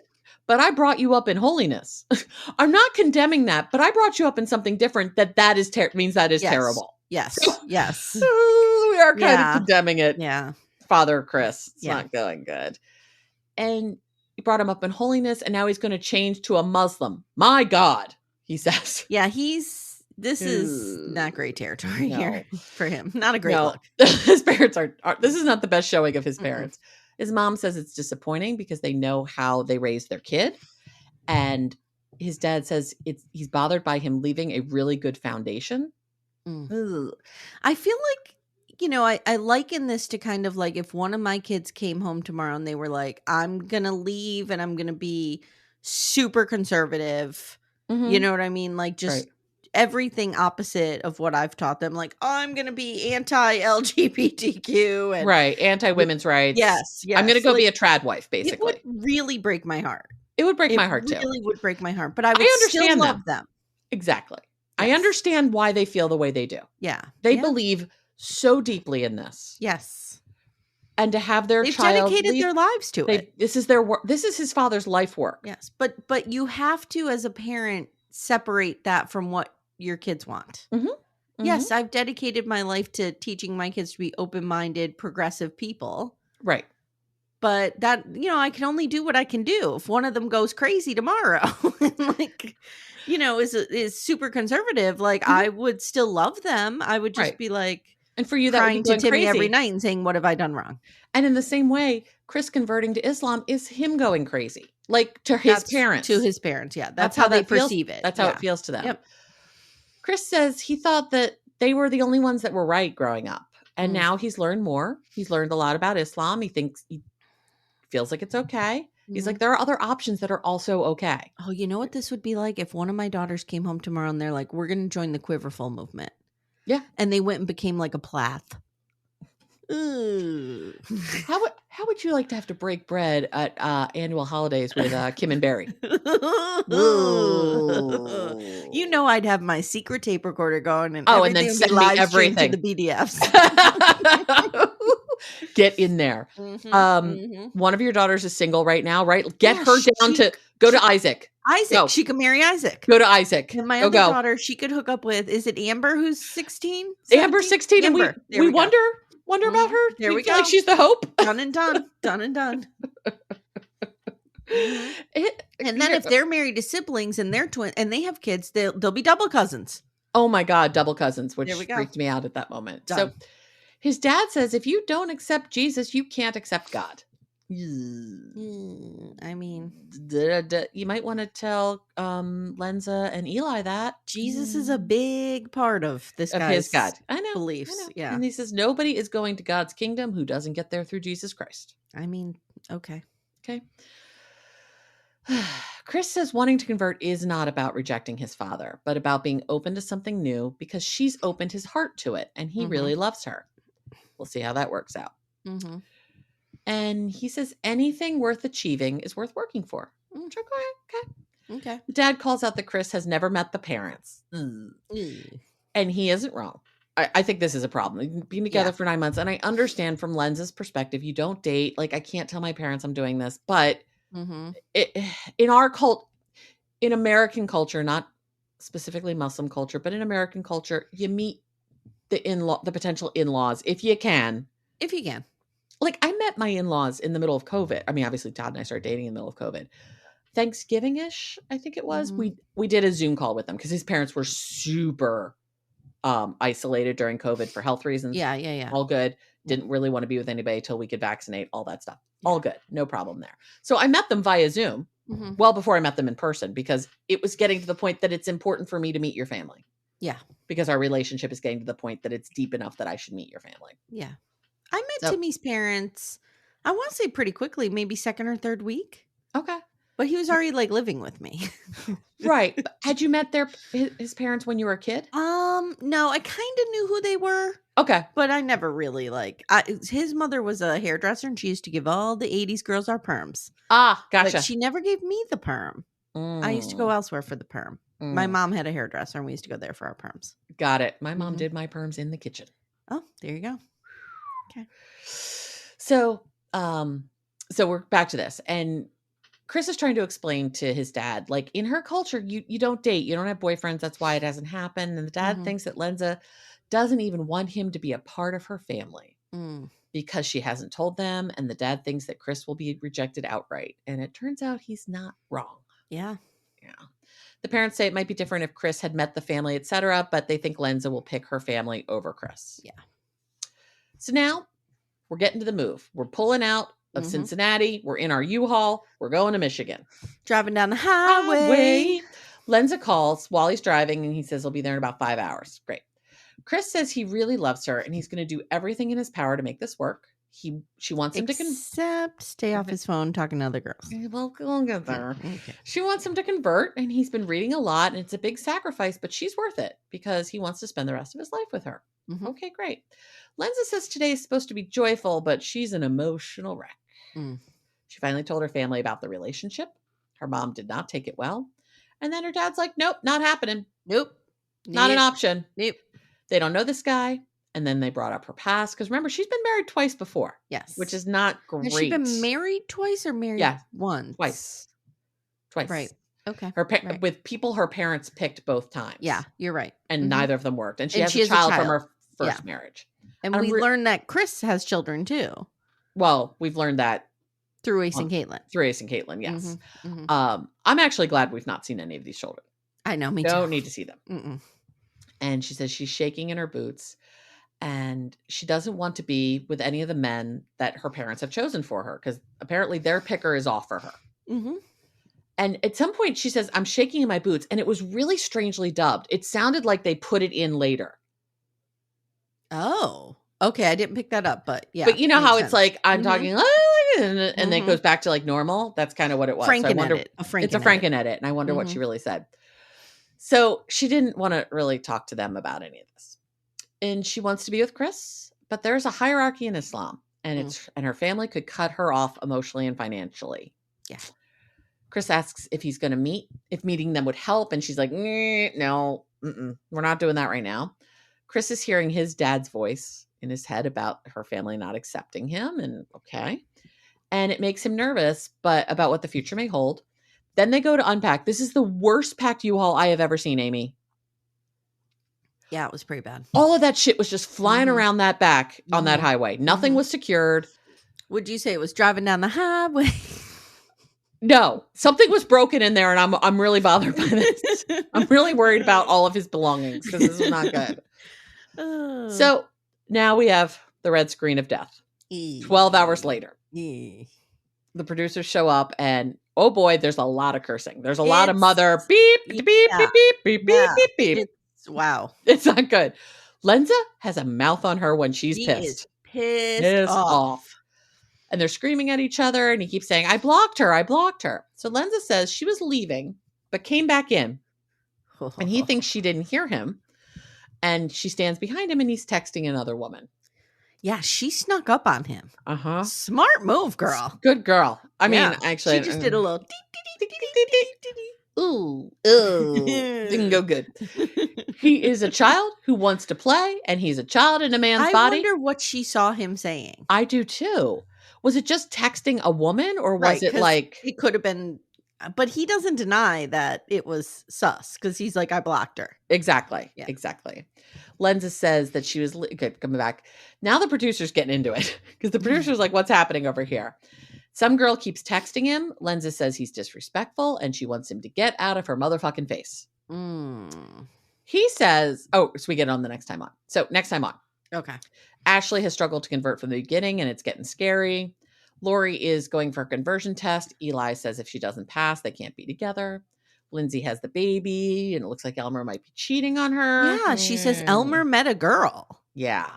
but I brought you up in holiness. I'm not condemning that, but I brought you up in something different that is means that is terrible. Yes. Yes. We are kind of condemning it. Yeah. Father Kris. It's not going good. And he brought him up in holiness, and now he's going to change to a Muslim. My God, he says. Yeah, this is not great territory here for him. Not a great look. His parents are this is not the best showing of his parents. His mom says it's disappointing because they know how they raised their kid. And his dad says he's bothered by him leaving a really good foundation. I feel like, I liken this to kind of like if one of my kids came home tomorrow and they were like, I'm going to leave and I'm going to be super conservative. You know what I mean? Like just everything opposite of what I've taught them. Like, I'm going to be anti-LGBTQ. And anti-women's rights. Yes. I'm going to go be a trad wife, basically. It would really break my heart. It would break my heart, too. It really would break my heart. But I would still love them. Exactly. Yes. I understand why they feel the way they do. Yeah. They believe so deeply in this. Yes. And to have their They've child dedicated their lives to it. This is their work. This is his father's life work. Yes. But you have to, as a parent, separate that from what your kids want. Yes, I've dedicated my life to teaching my kids to be open-minded, progressive people. Right. But that, I can only do what I can do. If one of them goes crazy tomorrow, is super conservative, I would still love them. I would just be like, and for you, that crying to Timmy crazy every night and saying, what have I done wrong? And in the same way, Kris converting to Islam is him going crazy, to his parents. To his parents, yeah. That's how they perceive it. That's how it feels to them. Yep. Kris says he thought that they were the only ones that were right growing up. And now he's learned more. He's learned a lot about Islam. He feels like it's okay. He's like, there are other options that are also okay. Oh, you know what this would be like if one of my daughters came home tomorrow and they're like, we're going to join the Quiverful movement. Yeah. And they went and became like a Plath. How would you like to have to break bread at annual holidays with Kim and Barry? You know, I'd have my secret tape recorder going, and and then everything would send be me live streamed to everything. the BDFs. Get in there. One of your daughters is single right now, right? Get her down to go to Isaac. Isaac, she can marry Isaac. Go to Isaac. And my other daughter, she could hook up with. Is it Amber who's 16? Amber's 16, and we wonder about her. There we feel go. like she's the hope. Done and done. Done and done. And then if they're married to siblings and they're twin and they have kids, they'll be double cousins. Oh my God, double cousins, which freaked me out at that moment. Done. So his dad says, if you don't accept Jesus, you can't accept God. I mean, you might want to tell Lensa and Eli that Jesus is a big part of his God. I know beliefs. I know. Yeah, and he says nobody is going to God's kingdom who doesn't get there through Jesus Christ. I mean, okay. Kris says wanting to convert is not about rejecting his father, but about being open to something new because she's opened his heart to it and he really loves her. We'll see how that works out. And he says anything worth achieving is worth working for. Okay. The dad calls out that Kris has never met the parents. And he isn't wrong. I think this is a problem. Being together for 9 months. And I understand from Lensa's perspective, you don't date. Like, I can't tell my parents I'm doing this. But in our in American culture, not specifically Muslim culture, but in American culture, you meet the potential in-laws if you can. Like, I met my in-laws in the middle of COVID. I mean, obviously, Todd and I started dating in the middle of COVID. Thanksgiving-ish, I think it was. We did a Zoom call with them because his parents were super isolated during COVID for health reasons. Yeah. All good. Didn't really want to be with anybody till we could vaccinate, all that stuff. All good. No problem there. So I met them via Zoom well before I met them in person because it was getting to the point that it's important for me to meet your family. Yeah. Because our relationship is getting to the point that it's deep enough that I should meet your family. Yeah. I met Timmy's parents, I want to say pretty quickly, maybe second or third week. Okay. But he was already like living with me. Right. Had you met his parents when you were a kid? No, I kind of knew who they were. Okay. But I never really his mother was a hairdresser and she used to give all the 80s girls our perms. Ah, gotcha. But she never gave me the perm. I used to go elsewhere for the perm. My mom had a hairdresser and we used to go there for our perms. Got it. My mom did my perms in the kitchen. Oh, there you go. Okay. So we're back to this. And Kris is trying to explain to his dad, like, in her culture, you don't date. You don't have boyfriends. That's why it hasn't happened. And the dad thinks that Lensa doesn't even want him to be a part of her family because she hasn't told them. And the dad thinks that Kris will be rejected outright. And it turns out he's not wrong. Yeah. The parents say it might be different if Kris had met the family, etc., but they think Lensa will pick her family over Kris. Yeah. So now we're getting to the move. We're pulling out of Cincinnati. We're in our U-Haul. We're going to Michigan. Driving down the highway. Lensa calls while he's driving and he says he'll be there in about 5 hours. Great. Kris says he really loves her and he's going to do everything in his power to make this work. She wants him to stay off his phone talking to other girls. Well, we'll get there. Okay. She wants him to convert and he's been reading a lot and it's a big sacrifice, but she's worth it because he wants to spend the rest of his life with her. Okay, great. Lensa says today is supposed to be joyful, but she's an emotional wreck. She finally told her family about the relationship. Her mom did not take it well. And then her dad's like, nope, not happening. Nope. Not an option. Nope. They don't know this guy. And then they brought up her past. Because remember, she's been married twice before. Yes. Which is not great. Has she been married twice or married once? Twice. Right. Okay. With people her parents picked both times. Yeah, you're right. And neither of them worked. And she has a child from her first marriage. And we learned that Kris has children too. Well, we've learned that through Ace and Caitlin. Through Ace and Caitlin, yes. I'm actually glad we've not seen any of these children. I know, me too. Don't need to see them. And she says she's shaking in her boots and she doesn't want to be with any of the men that her parents have chosen for her because apparently their picker is off for her. And at some point she says, I'm shaking in my boots. And it was really strangely dubbed. It sounded like they put it in later. Oh, okay. I didn't pick that up, but yeah. But you know how it's like, I'm talking, and then it goes back to like normal. That's kind of what it was. It's a Franken edit. And I wonder what she really said. So she didn't want to really talk to them about any of this. And she wants to be with Kris. but there's a hierarchy in Islam, and and her family could cut her off emotionally and financially. Yeah. Kris asks if he's going to if meeting them would help. And she's like, no, we're not doing that right now. Kris is hearing his dad's voice in his head about her family not accepting him. And okay. And it makes him nervous, but about what the future may hold. Then they go to unpack. This is the worst packed U-Haul I have ever seen, Amy. Yeah, it was pretty bad. All of that shit was just flying around that back on that highway. Nothing was secured. Would you say it was driving down the highway? No, something was broken in there, and I'm really bothered by this. I'm really worried about all of his belongings because this is not good. So now we have the red screen of death. 12 hours later, the producers show up, and oh boy, there's a lot of cursing. There's a lot of mother beep, beep, beep, beep, beep, beep, beep, beep. Wow. It's not good. Lensa has a mouth on her when she's pissed. Pissed off. And they're screaming at each other, and he keeps saying, I blocked her. I blocked her. So Lensa says she was leaving, but came back in. And he thinks she didn't hear him. And she stands behind him, and he's texting another woman. Yeah, she snuck up on him. Uh-huh. Smart move, girl. Good girl. I mean, actually. She just did a little... Ooh. Didn't go good. He is a child who wants to play, and he's a child in a man's body. I wonder what she saw him saying. I do too. Was it just texting a woman, or was it like... It could have been... But he doesn't deny that it was sus, because he's like, I blocked her. Exactly. Yeah. Exactly. Lensa says that she was... Good, coming back. Now the producer's getting into it, because the producer's like, what's happening over here? Some girl keeps texting him. Lensa says he's disrespectful, and she wants him to get out of her motherfucking face. He says... Oh, so we get it on the next time on. So next time on. Okay. Ashley has struggled to convert from the beginning, and it's getting scary. Laurie is going for a conversion test. Eli says if she doesn't pass, they can't be together. Lindsey has the baby, and it looks like Elmer might be cheating on her. Yeah, she says Elmer met a girl. Yeah.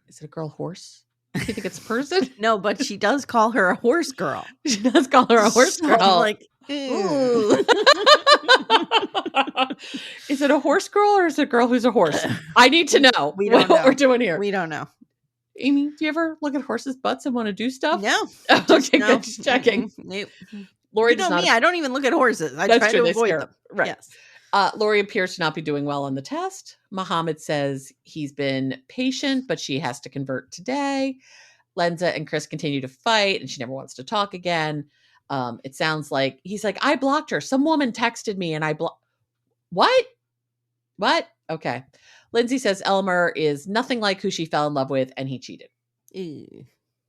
Is it a girl horse? Do you think it's a person? No, but she does call her a horse girl. She does call her a horse girl. I'm like, ooh. Is it a horse girl, or is it a girl who's a horse? I need to know. We don't know what we're doing here. We don't know. Amy, do you ever look at horses' butts and want to do stuff? No. Okay, good. Just checking. Nope. Laurie you know me. I don't even look at horses. I try to avoid them. Right. Yes. Laurie appears to not be doing well on the test. Mohammed says he's been patient, but she has to convert today. Lensa and Kris continue to fight, and she never wants to talk again. It sounds like he's like, I blocked her. Some woman texted me, and I blocked. What? Okay. Lindsey says Elmer is nothing like who she fell in love with, and he cheated.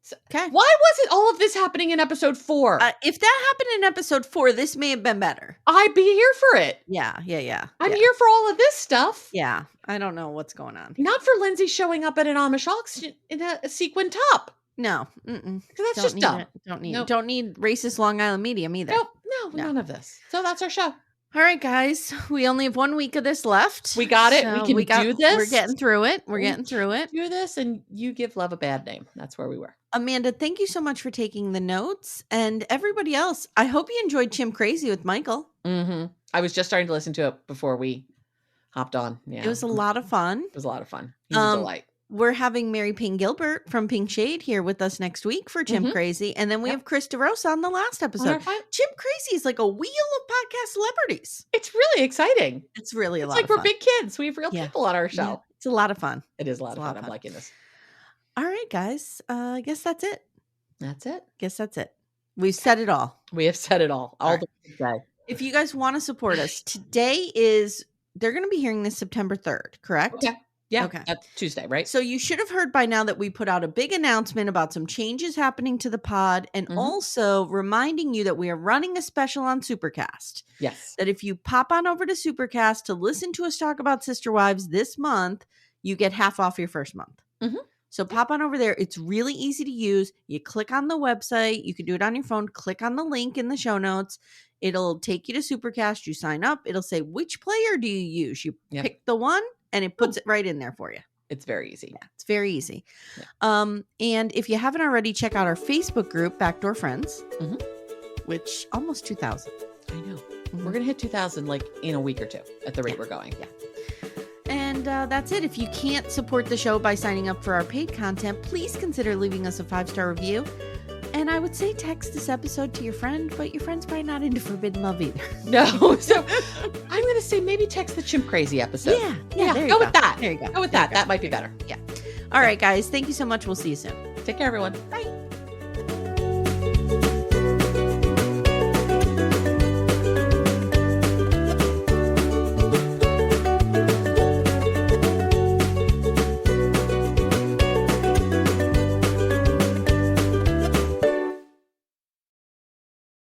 So, okay. Why wasn't all of this happening in episode 4? If that happened in episode 4, this may have been better. I'd be here for it. Yeah. I'm here for all of this stuff. Yeah. I don't know what's going on. Not for Lindsey showing up at an Amish auction in a sequin top. No. Because that's just dumb. Don't need racist Long Island medium either. No, none of this. So that's our show. All right, guys. We only have 1 week of this left. We got it. So we can do this. We're getting through it. Do this, and You Give Love a Bad Name. That's where we were. Amanda, thank you so much for taking the notes. And everybody else, I hope you enjoyed Chim Crazy with Michael. Mm-hmm. I was just starting to listen to it before we hopped on. Yeah, it was a lot of fun. He's a delight. We're having Mary Pink Gilbert from Pink Shade here with us next week for Chim Crazy. And then we have Chris DeRosa on the last episode. Chim Crazy is like a wheel of podcast celebrities. It's really exciting. It's really a lot of fun. It's like we're big kids. We have real people on our show. Yeah. It's a lot of fun. It is a lot of fun. I'm liking this. All right, guys. I guess that's it. Guess that's it. We've said it all. We have said it all the day. If you guys want to support us, they're going to be hearing this September 3rd, correct? Okay. Yeah. Okay. That's Tuesday, right? So you should have heard by now that we put out a big announcement about some changes happening to the pod, and also reminding you that we are running a special on Supercast. Yes. That if you pop on over to Supercast to listen to us talk about Sister Wives this month, you get half off your first month. So pop on over there. It's really easy to use. You click on the website. You can do it on your phone. Click on the link in the show notes. It'll take you to Supercast. You sign up. It'll say, which player do you use? You pick the one, and it puts it right in there for you. It's very easy. Yeah, it's very easy. Yeah. And if you haven't already, check out our Facebook group, Backdoor Friends, which almost 2,000. I know. We're going to hit 2,000 like in a week or two at the rate we're going. Yeah. And that's it. If you can't support the show by signing up for our paid content, please consider leaving us a 5-star review. And I would say text this episode to your friend, but your friend's probably not into forbidden love either. No. So I'm going to say maybe text the Chimp Crazy episode. Yeah. There you go with that. There you go. Go with that. That might be better. Yeah. All right, guys. Thank you so much. We'll see you soon. Take care, everyone. Bye.